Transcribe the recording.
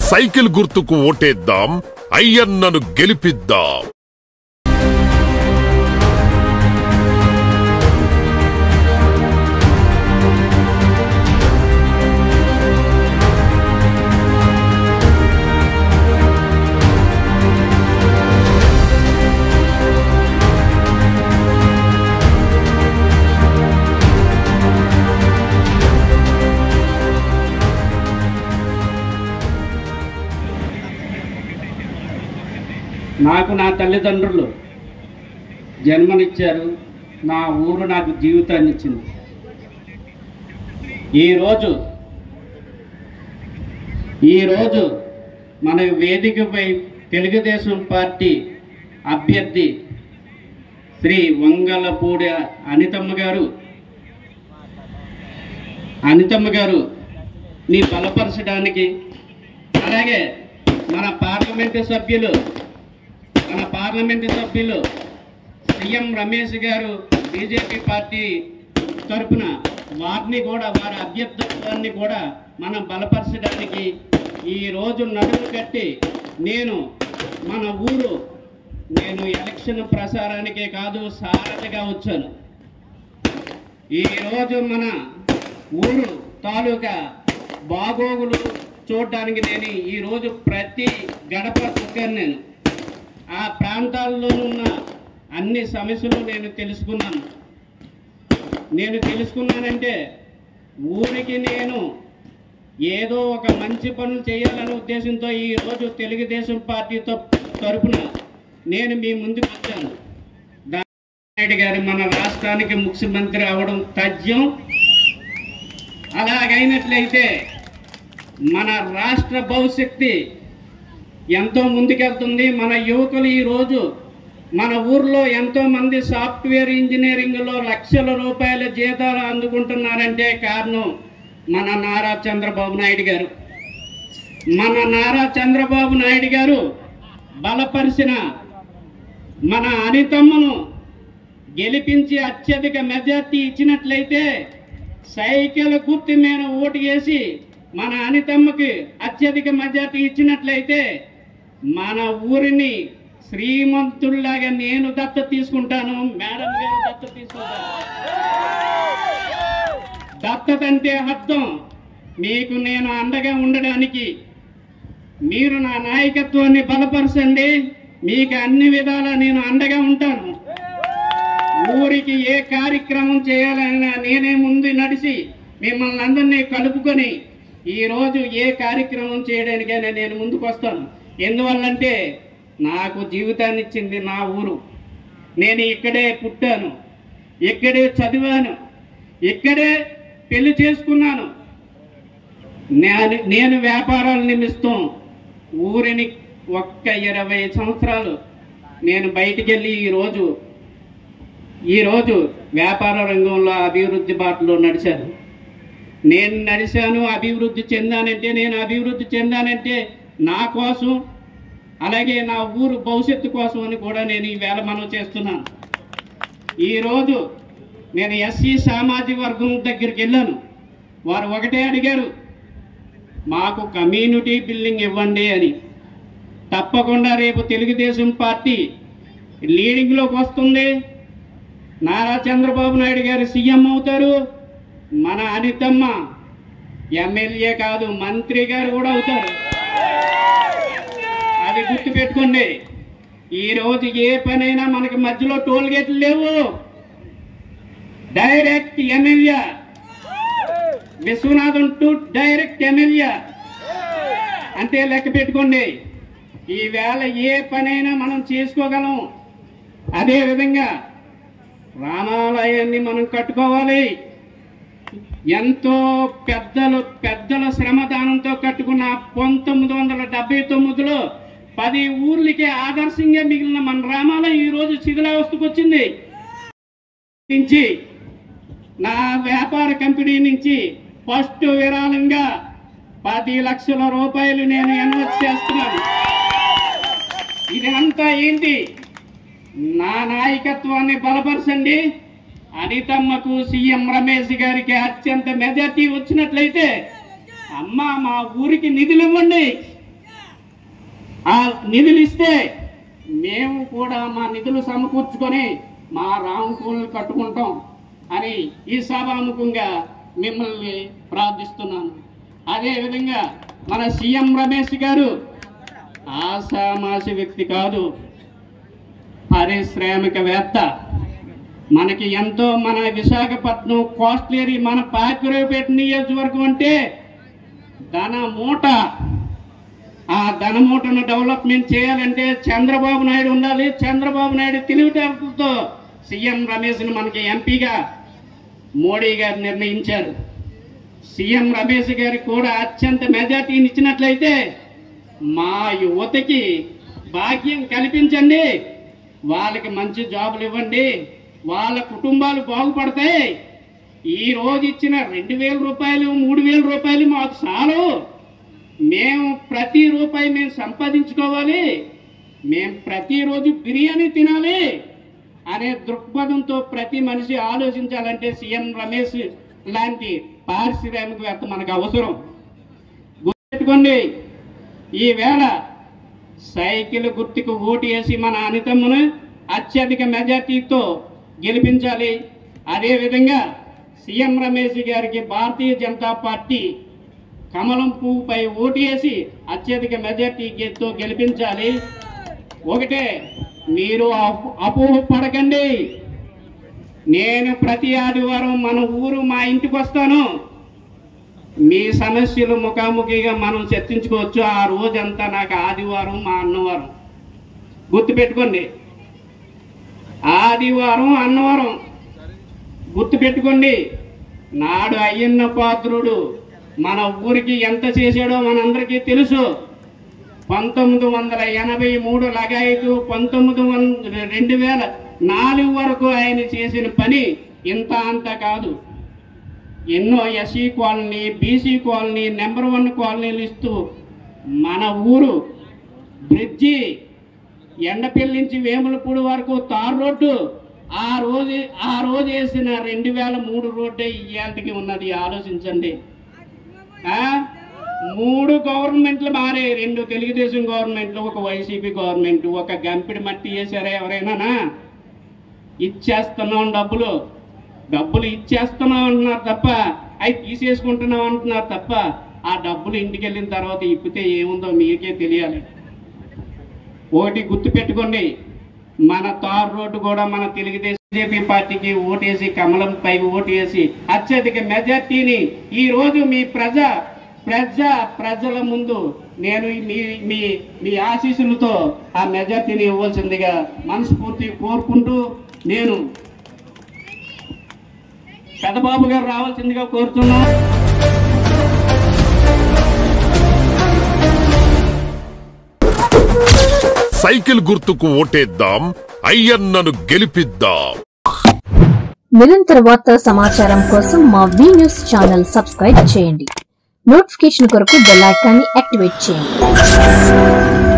Cycle గుర్తుకు ఓటేద్దాం, అయ్యన్నను గెలిపిద్దాం. నాకు నా తల్లిదండ్రులు జన్మనిచ్చారు, నా ఊరు నాకు జీవితాన్ని ఇచ్చింది. ఈరోజు మన వేదికపై తెలుగుదేశం పార్టీ అభ్యర్థి శ్రీ వంగలపూడి అనితమ్మ గారు ని బలపరచడానికి, అలాగే మన పార్లమెంటు సభ్యులు సీఎం రమేష్ గారు బీజేపీ పార్టీ తరఫున వారి అభ్యర్థిత్వాన్ని కూడా మనం బలపరచడానికి ఈరోజు నడుము కట్టి నేను ఎలక్షన్ ప్రచారానికే కాదు సారథిగా వచ్చాను. ఈరోజు మన ఊరు తాలూకా బాగోగులు చూడడానికి నేను ఈరోజు ప్రతి గడప తొక్కాను. ఆ ప్రాంతాల్లో ఉన్న అన్ని సమస్యలు నేను తెలుసుకున్నానంటే ఊరికి నేను ఏదో ఒక మంచి పనులు చేయాలనే ఉద్దేశంతో ఈరోజు తెలుగుదేశం పార్టీ తరఫున నేను మీ ముందుకు వచ్చాను. నాయుడు గారు మన రాష్ట్రానికి ముఖ్యమంత్రి అవడం తథ్యం. అలాగైనట్లయితే మన రాష్ట్ర భవిష్యత్తు ఎంతో ముందుకెళ్తుంది. మన యువకులు ఈరోజు మన ఊర్లో ఎంతోమంది సాఫ్ట్వేర్ ఇంజనీరింగ్లో లక్షల రూపాయల జీతాలు అందుకుంటున్నారంటే కారణం మన నారా చంద్రబాబు నాయుడు గారు బలపరిచిన మన అనితమ్మను గెలిపించి అత్యధిక మెజార్టీ ఇచ్చినట్లయితే, సైకిల్ గుర్తు మీద ఓటు వేసి మన అనితమ్మకి అత్యధిక మెజార్టీ ఇచ్చినట్లయితే మన ఊరిని శ్రీమంతుల్లాగా నేను దత్తత తీసుకుంటాను, మేడం గారు దత్తత తీసుకుంటాను. దత్తత అంటే అర్థం మీకు నేను అండగా ఉండడానికి. మీరు నా నాయకత్వాన్ని బలపరచండి, మీకు అన్ని విధాలా నేను అండగా ఉంటాను. ఊరికి ఏ కార్యక్రమం చేయాలన్నా నేనే ముందు నడిచి మిమ్మల్ని అందరినీ కలుపుకొని ఈరోజు ఏ కార్యక్రమం చేయడానికైనా నేను ముందుకు వస్తాను. ఎందువల్లంటే నాకు జీవితాన్ని ఇచ్చింది నా ఊరు. నేను ఇక్కడే పుట్టాను, ఇక్కడే చదివాను, ఇక్కడే పెళ్లి చేసుకున్నాను. నేను వ్యాపారాల నిమిత్తం ఊరిని ఒక్క 20 సంవత్సరాలు నేను బయటికి వెళ్ళి ఈరోజు వ్యాపార రంగంలో అభివృద్ధి బాటలో నడిచాను. అభివృద్ధి చెందానంటే నా కోసం, అలాగే నా ఊరు భవిష్యత్తు కోసం అని కూడా నేను ఈవేళ మనం చేస్తున్నాను. ఈరోజు నేను ఎస్సీ సామాజిక వర్గం దగ్గరికి వెళ్ళాను. వారు ఒకటే అడిగారు, మాకు కమ్యూనిటీ బిల్డింగ్ ఇవ్వండి అని. తప్పకుండా రేపు తెలుగుదేశం పార్టీ లీడింగ్లోకి వస్తుంది. నారా చంద్రబాబు నాయుడు గారు సీఎం అవుతారు. మన అనితమ్మ ఎమ్మెల్యే కాదు, మంత్రి గారు కూడా అవుతారు. అది గుర్తుపెట్టుకోండి. ఈరోజు ఏ పనైనా మనకి మధ్యలో టోల్ గేట్లు లేవు. Direct MLA, Vishwanatham to direct MLA అంటే లెక్క పెట్టుకోండి. ఈవేళ ఏ పనైనా మనం చేసుకోగలం. అదేవిధంగా రామాలయాన్ని మనం కట్టుకోవాలి. ఎంతో పెద్దల శ్రమదానంతో కట్టుకున్న 1979లో 10 ఊర్లకే ఆదర్శంగా మిగిలిన మన రామాలయం ఈరోజు శిథిలావస్థకు వచ్చింది. నా వ్యాపార కంపెనీ నుంచి ఫస్ట్ విరాళంగా 10 లక్షల రూపాయలు నేను ఇన్వెస్ట్ చేస్తున్నాను. ఇది అంతా ఏంటి? నా నాయకత్వాన్ని బలపరచండి. అనితమ్మకు సీఎం రమేష్ గారికి అత్యంత మెజార్టీ వచ్చినట్లయితే, అమ్మ మా ఊరికి నిధులు ఇవ్వండి, ఆ నిధులు ఇస్తే మేము కూడా మా నిధులు సమకూర్చుకొని మా రామకూలను కట్టుకుంటాం అని ఈ సభాముఖంగా మిమ్మల్ని ప్రార్థిస్తున్నాను. అదేవిధంగా మన సీఎం రమేష్ గారు ఆషామాషి వ్యక్తి కాదు, పారిశ్రామికవేత్త. మనకి ఎంతో మన విశాఖపట్నం కోస్టల్ ఏరియా, మన పాకిరేపేట నియోజకవర్గం అంటే ధన మూట. ఆ ధన మూటను డెవలప్మెంట్ చేయాలంటే చంద్రబాబు నాయుడు ఉండాలి. చంద్రబాబు నాయుడు తెలివితేటలతో సీఎం రమేష్ని మనకి ఎంపీగా మోడీ గారు నిర్ణయించారు. సీఎం రమేష్ గారికి కూడా అత్యంత మెజార్టీని ఇచ్చినట్లయితే మా యువతకి భాగ్యం కల్పించండి, వాళ్ళకి మంచి జాబులు ఇవ్వండి, వాళ్ళ కుటుంబాలు బాగుపడతాయి. ఈ రోజు ఇచ్చిన 2,000 రూపాయలు 3,000 రూపాయలు మాకు చాలు. మేము ప్రతి రూపాయి మేము సంపాదించుకోవాలి, మేము ప్రతిరోజు బిర్యానీ తినాలి అనే దృక్పథంతో ప్రతి మనిషి ఆలోచించాలంటే సీఎం రమేష్ లాంటి పారిశ్రామికవేత్త మనకు అవసరం. గుర్తుపెట్టుకోండి, ఈవేళ సైకిల్ గుర్తుకు ఓటు వేసి మన అనితమ్మను అత్యధిక మెజార్టీతో గెలిపించాలి. అదేవిధంగా సీఎం రమేష్ గారికి భారతీయ జనతా పార్టీ కమలం పువ్వుపై ఓటు వేసి అత్యధిక మెజార్టీతో గెలిపించాలి. ఒకటే, మీరు అపోహ పడకండి. నేను ప్రతి ఆదివారం మన ఊరు మా ఇంటికి వస్తాను. మీ సమస్యలు ముఖాముఖిగా మనం చర్చించుకోవచ్చు. ఆ రోజంతా నాకు ఆదివారం మా అన్నవరం. గుర్తుపెట్టుకోండి, ఆదివారం అన్నవరం గుర్తుపెట్టుకోండి. నాడు అయ్యన్న పాత్రుడు మన ఊరికి ఎంత చేశాడో మనందరికీ తెలుసు. 1983 లగాయతు 2004 వరకు ఆయన చేసిన పని ఇంత అంత కాదు. ఎన్నో SC colony, BC colony, number 1 కాలనీలు ఇస్తూ మన ఊరు బ్రిడ్జి ఎండపల్లి నుంచి వేములపూడి వరకు తార్ రోడ్డు ఆ రోజు వేసిన 2003 రోడ్డే ఇయ్యాలకి ఉన్నది. ఆలోచించండి. 3 గవర్నమెంట్లు మారే, 2 తెలుగుదేశం గవర్నమెంట్లు, ఒక వైసీపీ గవర్నమెంట్. ఒక గంపిడి మట్టి వేసారా ఎవరైనా? ఇచ్చేస్తున్నాం, డబ్బులు ఇచ్చేస్తున్నాం అంటున్నారు తప్ప అవి తీసేసుకుంటున్నాం అంటున్నారు తప్ప ఆ డబ్బులు ఇంటికి వెళ్ళిన తర్వాత ఇప్పితే ఏముందో మీకే తెలియాలి. ఒకటి గుర్తుపెట్టుకోండి, మన తార్ రోడ్డు కూడా మన తెలుగుదేశం బీజేపీ పార్టీకి ఓటేసి కమలంపై ఓటేసి అత్యధిక మెజార్టీని ఈ రోజు మీ ప్రజల ముందు నేను మీ ఆశీస్సులతో ఆ మెజార్టీని ఇవ్వాల్సిందిగా మనస్ఫూర్తి కోరుకుంటూ నేను పెదబాబు గారు రావాల్సిందిగా కోరుతున్నాను. సైకిల్ గుర్తుకు ఓటేద్దాం, అయ్యన్నను గెలిపిద్దాం. నిరంతర వార్తా సమాచారం కోసం మా వి న్యూస్ ఛానల్ సబ్స్క్రైబ్ చేయండి. నోటిఫికేషన్ కొరకు బెల్ ఐకాన్ని యాక్టివేట్ చేయండి.